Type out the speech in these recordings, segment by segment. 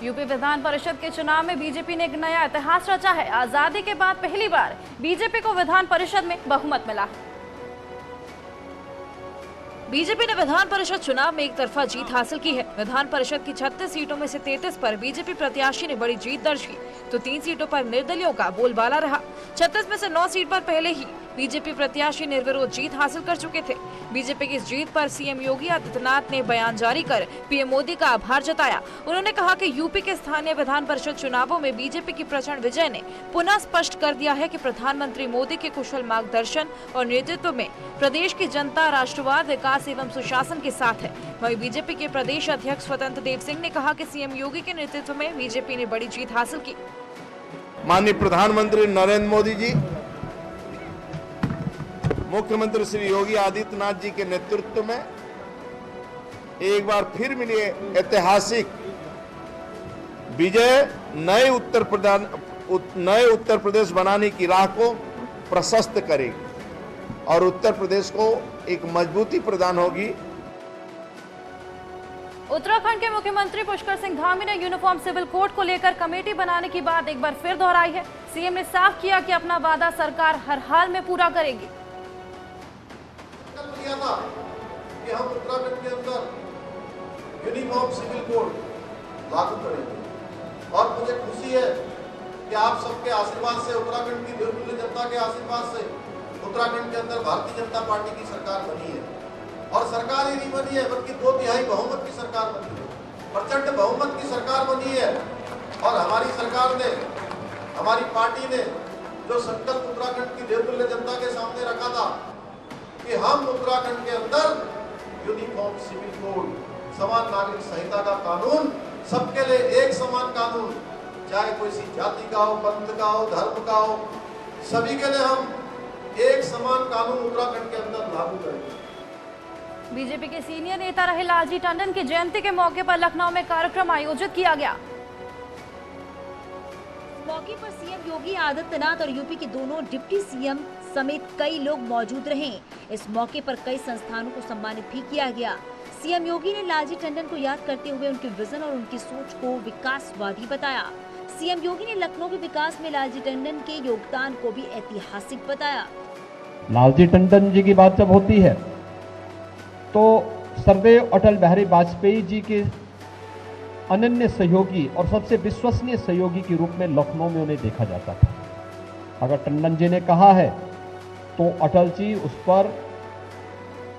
UP Vidhan Parishad के चुनाव में बीजेपी ने एक नया इतिहास रचा है। आजादी के बाद पहली बार बीजेपी को विधान परिषद में बहुमत मिला है। बीजेपी ने विधान परिषद चुनाव में एक तरफा जीत हासिल की है। विधान परिषद की 36 सीटों में से 33 पर बीजेपी प्रत्याशी ने बड़ी जीत दर्ज की, तो 3 सीटों पर निर्दलियों का बोलबाला रहा। 36 में से 9 सीट पर पहले ही बीजेपी प्रत्याशी निर्विरोध जीत हासिल कर चुके थे। बीजेपी की इस जीत पर सीएम योगी आदित्यनाथ ने बयान जारी कर पीएम मोदी का आभार जताया। उन्होंने कहा कि यूपी के स्थानीय विधान परिषद चुनावों में बीजेपी की प्रचंड विजय ने पुनः स्पष्ट कर दिया है कि प्रधानमंत्री मोदी के कुशल मार्गदर्शन और नेतृत्व में प्रदेश की जनता राष्ट्रवाद, विकास एवं सुशासन के साथ है। वहीं बीजेपी के प्रदेश अध्यक्ष स्वतंत्र देव सिंह ने कहा कि सीएम योगी के नेतृत्व में बीजेपी ने बड़ी जीत हासिल की। माननीय प्रधानमंत्री नरेंद्र मोदी जी, मुख्यमंत्री श्री योगी आदित्यनाथ जी के नेतृत्व में एक बार फिर मिली ऐतिहासिक विजय नए उत्तर प्रदेश बनाने की राह को प्रशस्त करेगी और उत्तर प्रदेश को एक मजबूती प्रदान होगी। उत्तराखंड के मुख्यमंत्री पुष्कर सिंह धामी ने यूनिफॉर्म सिविल कोड को लेकर कमेटी बनाने की बात एक बार फिर दोहराई है। सीएम ने साफ किया कि अपना वादा सरकार हर हाल में पूरा करेगी। किया था कि हम उत्तराखंड के अंदर यूनिफॉर्म सिविल कोड लागू करेंगे और मुझे खुशी है कि आप सबके आशीर्वाद से, उत्तराखंड की निर्दलीय जनता के आशीर्वाद से उत्तराखंड के अंदर भारतीय जनता पार्टी की सरकार बनी है। और सरकार ही नहीं बनी है बल्कि 2/3 बहुमत की सरकार बनी है, प्रचंड बहुमत की सरकार बनी है। और हमारी सरकार ने, हमारी पार्टी ने जो संकल्प उत्तराखंड की निर्दलीय जनता के सामने रखा था कि हम उत्तराखंड के अंदर यूनिफॉर्म सिविल कोड, समान नागरिक संहिता का कानून, सबके लिए एक समान कानून, चाहे कोई सी जाति का हो, पंथ का हो, धर्म का हो, सभी के लिए हम एक समान कानून उत्तराखंड के अंदर लागू करेंगे। बीजेपी के सीनियर नेता रहे लालजी टंडन की जयंती के मौके पर लखनऊ में कार्यक्रम आयोजित किया गया। मौके पर सीएम योगी आदित्यनाथ और यूपी के दोनों डिप्टी सीएम समेत कई लोग मौजूद रहे। इस मौके पर कई संस्थानों को सम्मानित भी किया गया। सीएम योगी ने लालजी टंडन को याद करते हुए उनके विजन और उनकी सोच को विकासवादी बताया। सीएम योगी ने लखनऊ के विकास में लालजी टंडन के योगदान को भी ऐतिहासिक बताया। लालजी टंडन जी की बात जब होती है तो सर्वदेव अटल बिहारी वाजपेयी जी के अनन्य सहयोगी और सबसे विश्वसनीय सहयोगी के रूप में लखनऊ में उन्हें देखा जाता था। अगर टंडन जी ने कहा है तो अटल जी उस पर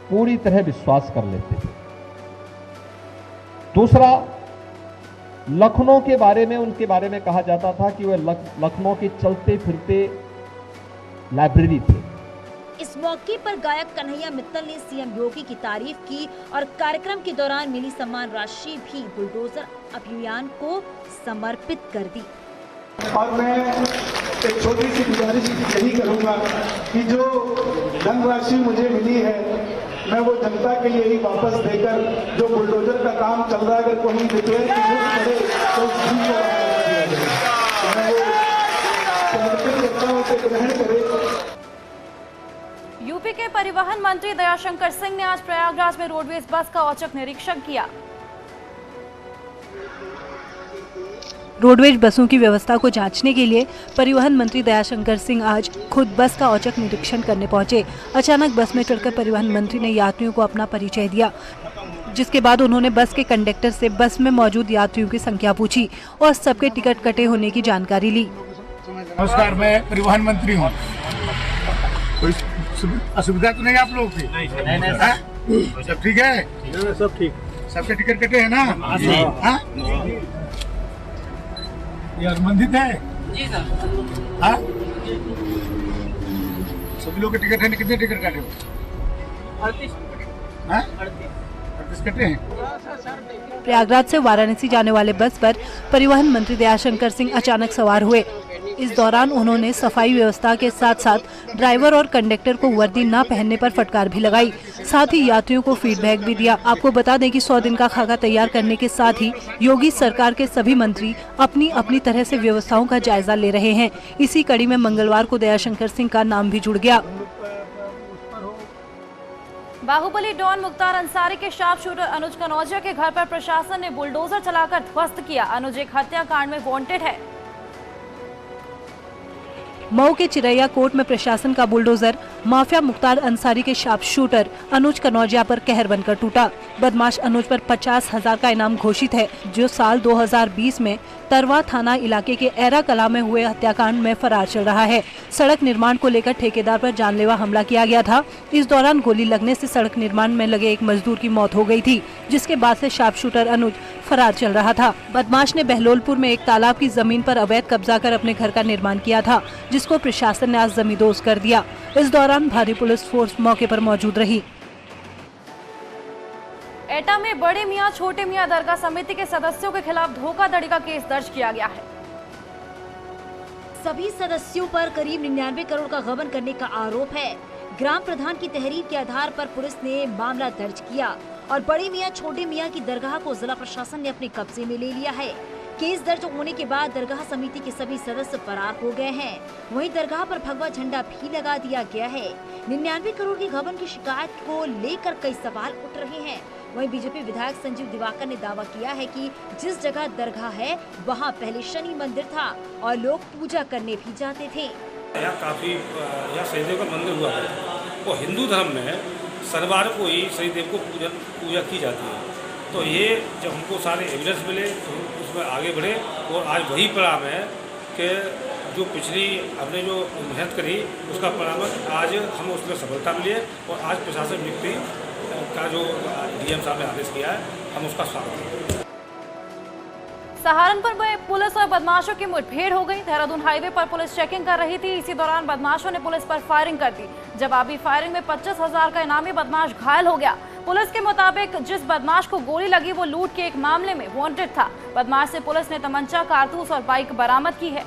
पूरी तरह विश्वास कर लेते थे। दूसरा, लखनऊ के बारे में उनके बारे में कहा जाता था कि वह लखनऊ के चलते फिरते लाइब्रेरी थे। इस मौके पर गायक कन्हैया मित्तल ने सीएम योगी की तारीफ की और कार्यक्रम के दौरान मिली सम्मान राशि भी बुलडोजर अभियान को समर्पित कर दी। और मैं एक छोटी सी गुजारिश यही करूंगा कि जो धनराशि मुझे मिली है मैं वो जनता के लिए ही वापस देकर, जो बुलडोजर का काम चल रहा है अगर कोई रिपेयर की जरूरत पड़े तो उसकी मैं वो समर्पित करता हूं कि ग्रहण करे। यूपी के परिवहन मंत्री दयाशंकर सिंह ने आज प्रयागराज में रोडवेज बस का औचक निरीक्षण किया। रोडवेज बसों की व्यवस्था को जांचने के लिए परिवहन मंत्री दयाशंकर सिंह आज खुद बस का औचक निरीक्षण करने पहुंचे। अचानक बस में चढ़कर परिवहन मंत्री ने यात्रियों को अपना परिचय दिया, जिसके बाद उन्होंने बस के कंडक्टर से बस में मौजूद यात्रियों की संख्या पूछी और सबके टिकट कटे होने की जानकारी ली। नमस्कार, मैं परिवहन मंत्री हूँ। कोई असुविधा तो नहीं आप लोगों की? नहीं। सब ठीक है? सब ठीक। सबके टिकट कटे हैं ना? ये संबंधित है? जी सर। हाँ? सभी लोग के टिकट है? कितने टिकट काटे हो? 38 कटे हैं। प्रयागराज से वाराणसी जाने वाले बस पर परिवहन मंत्री दयाशंकर सिंह अचानक सवार हुए। इस दौरान उन्होंने सफाई व्यवस्था के साथ साथ ड्राइवर और कंडक्टर को वर्दी न पहनने पर फटकार भी लगाई। साथ ही यात्रियों को फीडबैक भी दिया। आपको बता दें कि 100 दिन का खाका तैयार करने के साथ ही योगी सरकार के सभी मंत्री अपनी अपनी तरह से व्यवस्थाओं का जायजा ले रहे हैं। इसी कड़ी में मंगलवार को दयाशंकर सिंह का नाम भी जुड़ गया। बाहुबली डॉन मुख्तार अंसारी के शार्प शूटर अनुज कनौजिया के घर पर प्रशासन ने बुलडोजर चलाकर ध्वस्त किया। अनुज एक हत्याकांड में वांटेड है। मऊ के चिरैया कोर्ट में प्रशासन का बुलडोजर माफिया मुख्तार अंसारी के शार्प शूटर अनुज कनौजिया पर कहर बनकर टूटा। बदमाश अनुज पर 50,000 का इनाम घोषित है, जो साल 2020 में तरवा थाना इलाके के एरा कला में हुए हत्याकांड में फरार चल रहा है। सड़क निर्माण को लेकर ठेकेदार पर जानलेवा हमला किया गया था। इस दौरान गोली लगने से सड़क निर्माण में लगे एक मजदूर की मौत हो गई थी, जिसके बाद से शार्प शूटर अनुज फरार चल रहा था। बदमाश ने बहलोलपुर में एक तालाब की जमीन पर अवैध कब्जा कर अपने घर का निर्माण किया था, जिसको प्रशासन ने आज जमींदोज कर दिया। इस दौरान भारी पुलिस फोर्स मौके पर मौजूद रही। एटा में बड़े मियां छोटे मियां दरगाह समिति के सदस्यों के खिलाफ धोखाधड़ी का केस दर्ज किया गया है। सभी सदस्यों पर करीब 99 करोड़ का गबन करने का आरोप है। ग्राम प्रधान की तहरीर के आधार पर पुलिस ने मामला दर्ज किया और बड़े मियां छोटे मियां की दरगाह को जिला प्रशासन ने अपने कब्जे में ले लिया है। केस दर्ज होने के बाद दरगाह समिति के सभी सदस्य फरार हो गए हैं। वहीं दरगाह पर भगवा झंडा भी लगा दिया गया है। 99 करोड़ की गबन की शिकायत को लेकर कई सवाल उठ रहे हैं। वहीं बीजेपी विधायक संजीव दिवाकर ने दावा किया है कि जिस जगह दरगाह है वहां पहले शनि मंदिर था और लोग पूजा करने भी जाते थे। यहाँ काफी यहाँ शनिदेव का मंदिर हुआ है और हिंदू धर्म में शनिवार को ही शनिदेव को पूजा की जाती है। तो ये जब हमको सारे एविडेंस मिले तो उसमें आगे बढ़े और आज वही परिणाम है कि जो पिछली हमने जो मेहनत करी उसका परिणाम आज हम उसमें सफलता मिली है और आज प्रशासन नियुक्ति का जो डीएम साहब ने आदेश किया है हम उसका स्वागत करते हैं। सहारनपुर में पुलिस और बदमाशों की मुठभेड़ हो गई। देहरादून हाईवे पर पुलिस चेकिंग कर रही थी। इसी दौरान बदमाशों ने पुलिस पर फायरिंग कर दी। जवाबी फायरिंग में 25,000 का इनामी बदमाश घायल हो गया। पुलिस के मुताबिक जिस बदमाश को गोली लगी वो लूट के एक मामले में वांटेड था। बदमाश से पुलिस ने तमंचा, कारतूस और बाइक बरामद की है।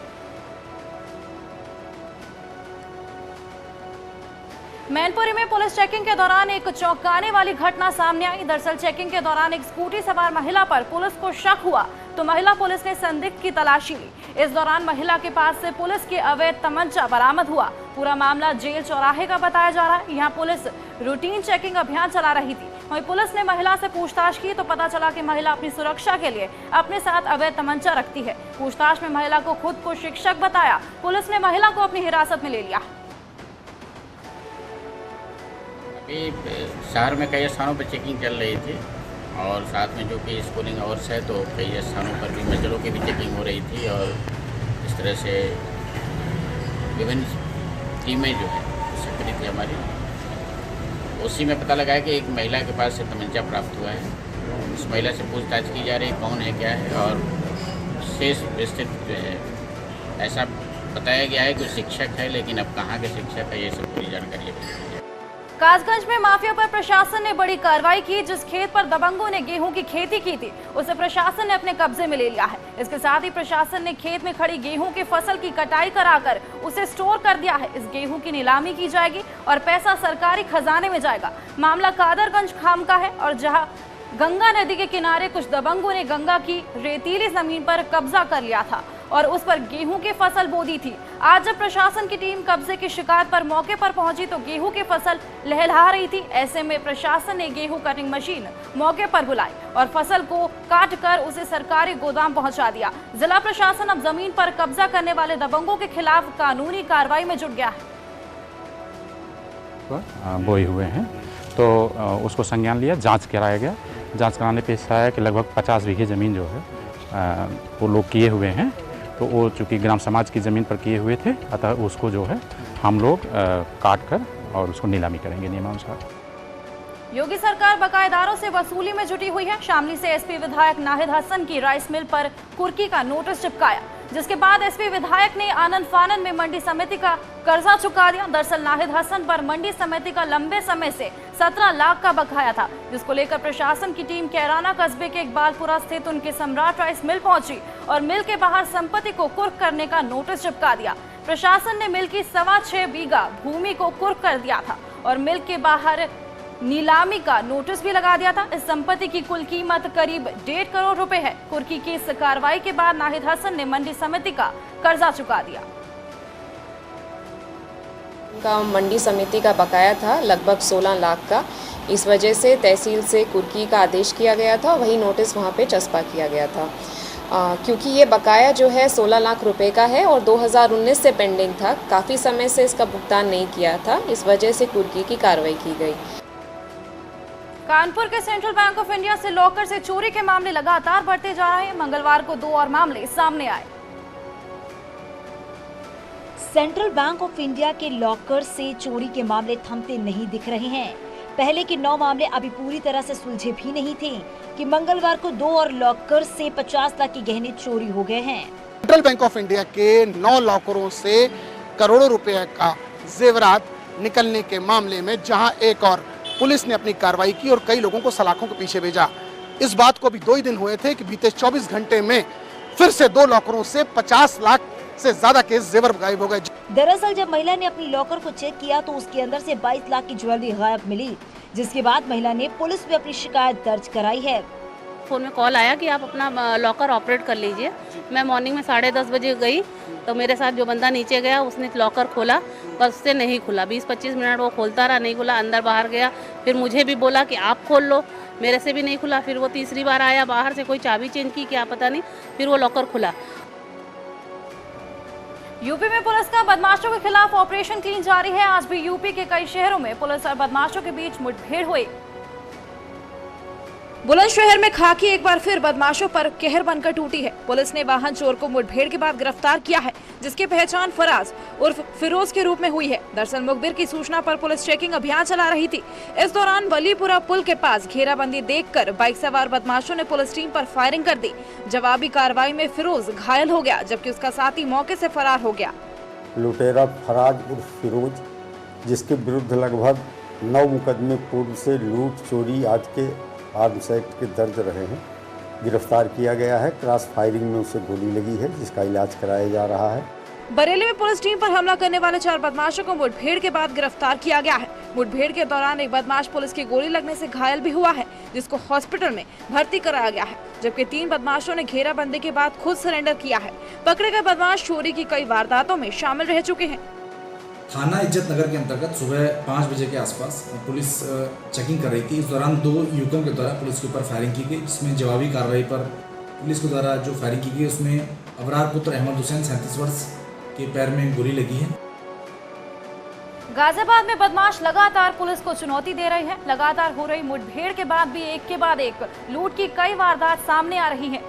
मैनपुरी में पुलिस चेकिंग के दौरान एक चौंकाने वाली घटना सामने आई। दरअसल चेकिंग के दौरान एक स्कूटी सवार महिला पर पुलिस को शक हुआ तो महिला पुलिस ने संदिग्ध की तलाशी ली। इस दौरान महिला के पास से पुलिस के अवैध तमंचा बरामद हुआ। पूरा मामला जेल चौराहे का बताया जा रहा है। यहाँ पुलिस रूटीन चेकिंग अभियान चला रही थी। वहीं पुलिस ने महिला से पूछताछ की तो पता चला कि महिला अपनी सुरक्षा के लिए अपने साथ अवैध तमंचा रखती है। पूछताछ में महिला को खुद को शिक्षक बताया। पुलिस ने महिला को अपनी हिरासत में ले लिया। शहर में कई स्थानों पर चेकिंग चल रही थी और साथ में जो कि स्कूलिंग आवर्स है तो कई स्थानों पर भी मजदूरों की भी चेकिंग हो रही थी और इस तरह से विभिन्न टीमें जो है सक्रिय थी हमारी। उसी में पता लगा कि एक महिला के पास से तमंचा प्राप्त हुआ है। उस महिला से पूछताछ की जा रही है कौन है क्या है और शेष विस्तृत जो है ऐसा बताया गया है कि शिक्षक है, लेकिन अब कहाँ के शिक्षक है ये सब पूरी जानकारी है। कासगंज में माफिया पर प्रशासन ने बड़ी कार्रवाई की। जिस खेत पर दबंगों ने गेहूं की खेती की थी उसे प्रशासन ने अपने कब्जे में ले लिया है। इसके साथ ही प्रशासन ने खेत में खड़ी गेहूं की फसल की कटाई कराकर उसे स्टोर कर दिया है। इस गेहूं की नीलामी की जाएगी और पैसा सरकारी खजाने में जाएगा। मामला कादरगंज खाम का है और जहां गंगा नदी के किनारे कुछ दबंगों ने गंगा की रेतीली जमीन पर कब्जा कर लिया था और उस पर गेहूं की फसल बो दी थी। आज जब प्रशासन की टीम कब्जे की शिकायत पर मौके पर पहुंची तो गेहूं की फसल लहलहा रही थी। ऐसे में प्रशासन ने गेहूं कटिंग मशीन मौके पर बुलाई और फसल को काट कर उसे सरकारी गोदाम पहुंचा दिया। जिला प्रशासन अब जमीन पर कब्जा करने वाले दबंगों के खिलाफ कानूनी कार्रवाई में जुट गया है। बोए हुए हैं तो उसको संज्ञान लिया, जाँच कराया गया। जाँच कराने पे ऐसा है कि लगभग 50 बीघे ज़मीन जो है वो लोग किए हुए हैं। तो वो चूँकि ग्राम समाज की ज़मीन पर किए हुए थे, अतः उसको जो है हम लोग काट कर और उसको नीलामी करेंगे नियमानुसार। योगी सरकार बकायेदारों से वसूली में जुटी हुई है। शामली से एसपी विधायक नाहिद हसन की राइस मिल पर कुर्की का नोटिस चिपकाया, जिसके बाद एसपी विधायक ने आनन फानन में मंडी समिति का कर्जा चुका दिया। दरअसल नाहिद हसन पर मंडी समिति का लंबे समय से 17 लाख का बकाया था, जिसको लेकर प्रशासन की टीम कैराना कस्बे के इकबालपुरा स्थित उनके सम्राट राइस मिल पहुंची और मिल के बाहर संपत्ति को कुर्क करने का नोटिस चिपका दिया। प्रशासन ने मिल की 6.25 बीघा भूमि को कुर्क कर दिया था और मिल के बाहर नीलामी का नोटिस भी लगा दिया था। इस संपत्ति की कुल कीमत करीब 1.5 करोड़ रुपए है। कुर्की की इस कार्रवाई के बाद नाहिद हसन ने मंडी समिति का कर्जा चुका दिया। का मंडी समिति का बकाया था लगभग 16 लाख का, इस वजह से तहसील से कुर्की का आदेश किया गया था, वही नोटिस वहाँ पे चस्पा किया गया था। क्योंकि ये बकाया जो है 16 लाख रुपए का है और 2019 से पेंडिंग था, काफ़ी समय से इसका भुगतान नहीं किया था, इस वजह से कुर्की की कार्रवाई की गई। कानपुर के सेंट्रल बैंक ऑफ इंडिया से लॉकर से चोरी के मामले लगातार बढ़ते जा रहे हैं। मंगलवार को 2 और मामले सामने आए। सेंट्रल बैंक ऑफ इंडिया के लॉकर से चोरी के मामले थमते नहीं दिख रहे हैं। पहले के 9 मामले अभी पूरी तरह से सुलझे भी नहीं थे कि मंगलवार को 2 और लॉकर से 50 लाख के गहने चोरी हो गए हैं। सेंट्रल बैंक ऑफ इंडिया के 9 लॉकरों से करोड़ों रुपए का जेवरात निकलने के मामले में जहां एक और पुलिस ने अपनी कार्रवाई की और कई लोगों को सलाखों के पीछे भेजा। इस बात को अभी 2 ही दिन हुए थे कि बीते 24 घंटे में फिर से 2 लॉकरों से 50 लाख से ज्यादा के जेवर गायब हो गए। दरअसल जब महिला ने अपनी लॉकर को चेक किया तो उसके अंदर से 22 लाख की ज्वेलरी गायब मिली, जिसके बाद महिला ने पुलिस में अपनी शिकायत दर्ज कराई है। फोन में कॉल आया कि आप अपना लॉकर ऑपरेट कर लीजिए। मैं मॉर्निंग में 10:30 बजे गई तो मेरे साथ जो बंदा नीचे गया उसने लॉकर खोला पर उससे नहीं खुला। 20-25 मिनट वो खोलता रहा, नहीं खुला, अंदर बाहर गया। फिर मुझे भी बोला कि आप खोल लो, मेरे से भी नहीं खुला। फिर वो तीसरी बार आया, बाहर से कोई चाबी चेंज की क्या पता नहीं, फिर वो लॉकर खुला। यूपी में पुलिस का बदमाशों के खिलाफ ऑपरेशन क्लीन जारी है। आज भी यूपी के कई शहरों में पुलिस और बदमाशों के बीच मुठभेड़ हुई। बुलंदशहर में खाकी एक बार फिर बदमाशों पर कहर बनकर टूटी है। पुलिस ने वाहन चोर को मुठभेड़ के बाद गिरफ्तार किया है, जिसकी पहचान फराज उर्फ फिरोज के रूप में हुई है। दरअसल मुखबिर की सूचना पर पुलिस चेकिंग अभियान चला रही थी। इस दौरान वलीपुरा पुल के पास घेराबंदी देखकर बाइक सवार बदमाशों ने पुलिस टीम पर फायरिंग कर दी। जवाबी कार्रवाई में फिरोज घायल हो गया, जबकि उसका साथी मौके से फरार हो गया। लुटेरा फराज उर्फ फिरोज, जिसके विरुद्ध लगभग 9 मुकदमे पूर्व से लूट चोरी आज के आर्म्स एक्ट के दर्ज रहे हैं, गिरफ्तार किया गया है। क्रॉस फायरिंग में उसे गोली लगी है, जिसका इलाज कराया जा रहा है। बरेली में पुलिस टीम पर हमला करने वाले 4 बदमाशों को मुठभेड़ के बाद गिरफ्तार किया गया है। मुठभेड़ के दौरान एक बदमाश पुलिस की गोली लगने से घायल भी हुआ है, जिसको हॉस्पिटल में भर्ती कराया गया है, जबकि 3 बदमाशों ने घेराबंदी के बाद खुद सरेंडर किया है। पकड़े गए बदमाश चोरी की कई वारदातों में शामिल रह चुके हैं। थाना इज्जत नगर के अंतर्गत सुबह 5 बजे के आसपास पुलिस चेकिंग कर रही थी। इस दौरान 2 युवकों के द्वारा पुलिस के ऊपर फायरिंग की गई, जिसमें जवाबी कार्रवाई पर पुलिस के द्वारा जो फायरिंग की गई उसमें अबरार पुत्र अहमद हुसैन 37 वर्ष के पैर में गोली लगी है। गाजियाबाद में बदमाश लगातार पुलिस को चुनौती दे रहे हैं। लगातार हो रही मुठभेड़ के बाद भी एक के बाद एक लूट की कई वारदात सामने आ रही हैं।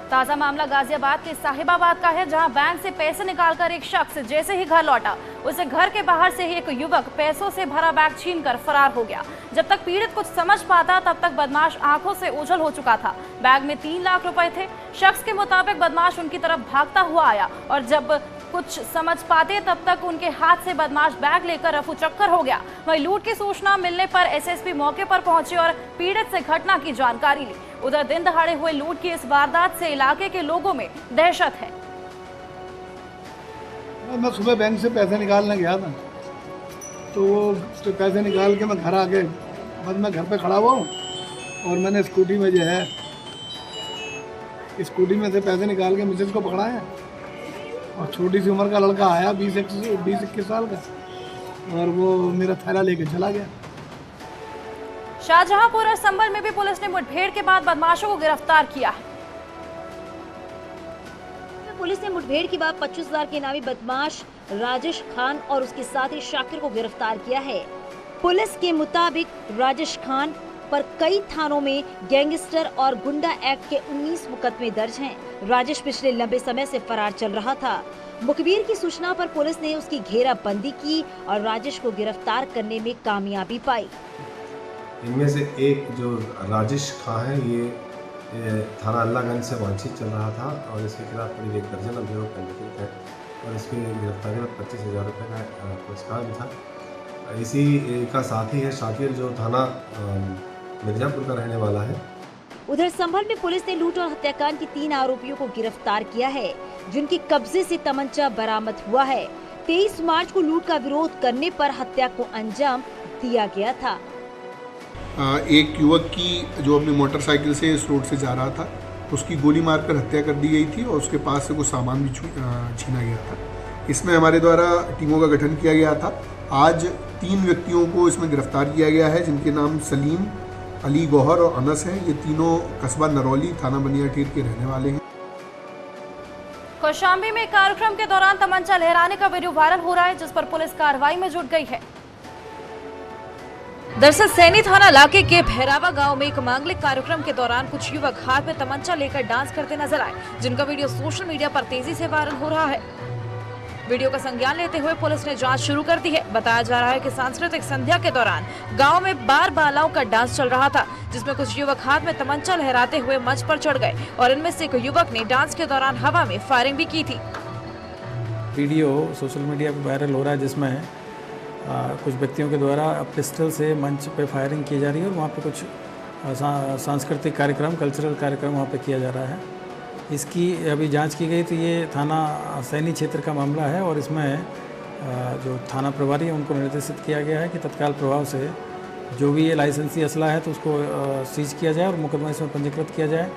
ताजा मामला गाजियाबाद के साहिबाबाद का है, जहां बैंक से पैसे निकालकर एक शख्स जैसे ही घर लौटा, उसे घर के बाहर से ही एक युवक पैसों से भरा बैग छीनकर फरार हो गया। जब तक पीड़ित कुछ समझ पाता तब तक बदमाश आंखों से ओझल हो चुका था। बैग में 3 लाख रुपए थे। शख्स के मुताबिक बदमाश उनकी तरफ भागता हुआ आया और जब कुछ समझ पाते तब तक उनके हाथ से बदमाश बैग लेकर रफू चक्कर हो गया। वहीं लूट की सूचना मिलने पर एसएसपी मौके पर पहुंचे और पीड़ित से घटना की जानकारी ली। उधर दिन दहाड़े हुए लूट की इस वारदात से इलाके के लोगों में दहशत है। मैं सुबह बैंक से पैसे निकालने गया था, तो वो पैसे निकाल के मैं घर आ गए। बस मैं घर पे खड़ा हुआ हूँ और मैंने स्कूटी में जो है स्कूटी में से पैसे निकाल के मिसेज को पकड़ा है और छोटी सी उम्र का लड़का आया 20-21 साल का, और वो मेरा थैला लेके चला गया। शाहजहांपुर और संभल में भी पुलिस ने मुठभेड़ के बाद बदमाशों को गिरफ्तार किया है। पुलिस ने मुठभेड़ के बाद 25,000 के इनामी बदमाश राजेश खान और उसके साथी शाकिर को गिरफ्तार किया है। पुलिस के मुताबिक राजेश खान पर कई थानों में गैंगस्टर और गुंडा एक्ट के 19 मुकदमे दर्ज हैं। राजेश पिछले लंबे समय से फरार चल रहा था। मुखबिर की सूचना पर पुलिस ने उसकी घेराबंदी की और राजेश को गिरफ्तार करने में कामयाबी पाई। इनमें से एक जो राजेश खान है, ये थाना अल्लाहगंज से वांछित चल रहा था और इसके खिलाफ करीब 1 दर्जन अभियोग पंजीकृत है और इसकी गिरफ्तारी में 25,000 रुपये का पुरस्कार भी था। इसी का साथी है शाकिर, जो थाना मिर्जापुर का रहने वाला है। उधर संभल में पुलिस ने लूट और हत्याकांड के 3 आरोपियों को गिरफ्तार किया है, जिनके कब्जे से तमंचा बरामद हुआ है। 23 मार्च को लूट का विरोध करने पर हत्या को अंजाम दिया गया था। एक युवक की जो अपनी मोटरसाइकिल से इस रोड से जा रहा था, उसकी गोली मारकर हत्या कर दी गई थी और उसके पास से कुछ सामान भी छीना गया था। इसमें हमारे द्वारा टीमों का गठन किया गया था। आज 3 व्यक्तियों को इसमें गिरफ्तार किया गया है, जिनके नाम सलीम, अली गौहर और अनस हैं। ये तीनों कस्बा नरौली, थाना बनियाठीर के रहने वाले हैं। कौशाम्बी में कार्यक्रम के दौरान तमंचा लहराने का वीडियो वायरल हो रहा है, जिस पर पुलिस कार्रवाई में जुट गई है। दरअसल सैनी थाना इलाके के भैरावा गांव में एक मांगलिक कार्यक्रम के दौरान कुछ युवक हाथ में तमंचा लेकर डांस करते नजर आए, जिनका वीडियो सोशल मीडिया पर तेजी से वायरल हो रहा है। वीडियो का संज्ञान लेते हुए पुलिस ने जांच शुरू कर दी है। बताया जा रहा है कि सांस्कृतिक संध्या के दौरान गांव में बार बालाओं का डांस चल रहा था, जिसमें कुछ युवक हाथ में तमंचा लहराते हुए मंच पर चढ़ गए और इनमें से एक युवक ने डांस के दौरान हवा में फायरिंग भी की थी। वीडियो सोशल मीडिया पर वायरल हो रहा है, जिसमें कुछ व्यक्तियों के द्वारा पिस्टल से मंच पे फायरिंग की जा रही है और वहाँ पे कुछ सांस्कृतिक कार्यक्रम, कल्चरल कार्यक्रम वहाँ पे किया जा रहा है। इसकी अभी जांच की गई तो ये थाना सैनी क्षेत्र का मामला है और इसमें जो थाना प्रभारी है उनको निर्देशित किया गया है कि तत्काल प्रभाव से जो भी ये लाइसेंसी असला है तो उसको सीज किया जाए और मुकदमा इसमें पंजीकृत किया जाए।